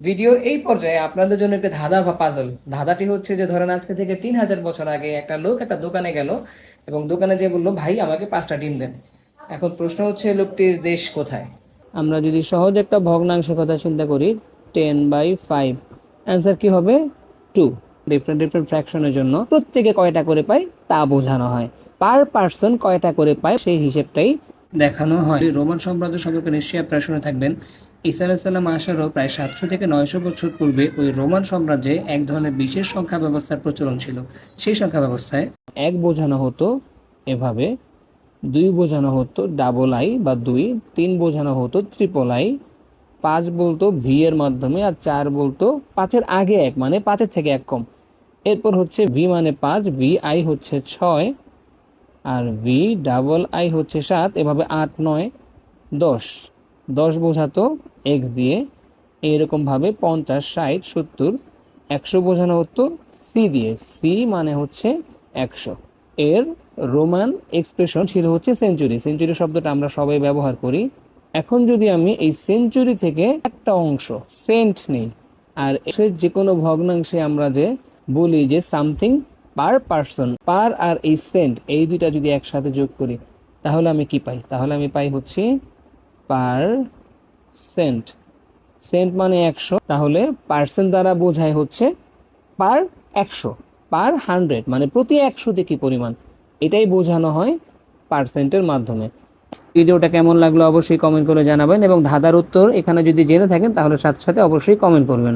ভিডিওর এই পর্যায়ে আপনাদের জন্য একটা ধাঁধা বা পাজল। ধাঁধাটি হচ্ছে যে ধরেন আজকে থেকে 3000 বছর আগে একটা লোক একটা দোকানে গেল এবং দোকানে যেয়ে বললো, ভাই আমাকে 5টা ডিম দেন। এখন প্রশ্ন হচ্ছে লোকটির দেশ কোথায়? আমরা যদি সহজ একটা ভগ্নাংশের কথা চিন্তা করি, 10/5, অ্যান্সার কি হবে? 2। ডিফারেন্ট ডিফারেন্ট ফ্র্যাকশনের জন্য প্রত্যেকে কয়টা করে পায় তা বোঝানো হয়, পার পার্সন কয়টা করে পায় সেই হিসেবটাই দেখানো হয়। রোমান সাম্রাজ্য সম্পর্কে নিশ্চয়ই আপনারা শুনে থাকবেন। ঈসা আলাইসাল্লাম আসারও প্রায় 700 থেকে 900 বছর পূর্বে ওই রোমান সাম্রাজ্যে এক ধরনের বিশেষ সংখ্যা ব্যবস্থার প্রচলন ছিল। সেই সংখ্যা ব্যবস্থায় 1 বোঝানো হতো এভাবে, 2 বোঝানো হতো ডাবল আই বা 2, 3 বোঝানো হতো ট্রিপল আই, 5 বলতো ভি এর মাধ্যমে, আর 4 বলতো 5-এর আগে 1 মানে 5-এর থেকে 1 কম। এরপর হচ্ছে ভি মানে 5, ভি আই হচ্ছে 6, আর ভি ডাবল আই হচ্ছে 7, এভাবে 8, 9, 10। 10 বোঝাতো এক্স দিয়ে, এইরকমভাবে 50, 60, 70, 100 বোঝানো হতো সি দিয়ে, সি মানে হচ্ছে 100। এর রোমান এক্সপ্রেশন ছিল হচ্ছে সেঞ্চুরি। সেঞ্চুরি শব্দটা আমরা সবাই ব্যবহার করি। এখন যদি আমি এই সেঞ্চুরি থেকে একটা অংশ সেন্ট নেই, আর এর যে কোনো ভগ্নাংশে আমরা যে বলি যে সামথিং পার পার্সন, পার আর এই সেন্ট এই দুইটা যদি একসাথে যোগ করি তাহলে আমি কি পাই? তাহলে আমি পাই হচ্ছে পার সেন্ট। সেন্ট মানে 100, তাহলে পার্সেন্ট দ্বারা বোঝায় হচ্ছে পার 100, পার 100 মানে প্রতি 100তে কি পরিমাণ, এটাই বোঝানো হয় পার্সেন্টের মাধ্যমে। ভিডিওটা কেমন লাগলো অবশ্যই কমেন্ট করে জানাবেন, এবং ধাঁধার উত্তর এখানে যদি জেনে থাকেন তাহলে সাথে সাথে অবশ্যই কমেন্ট করবেন।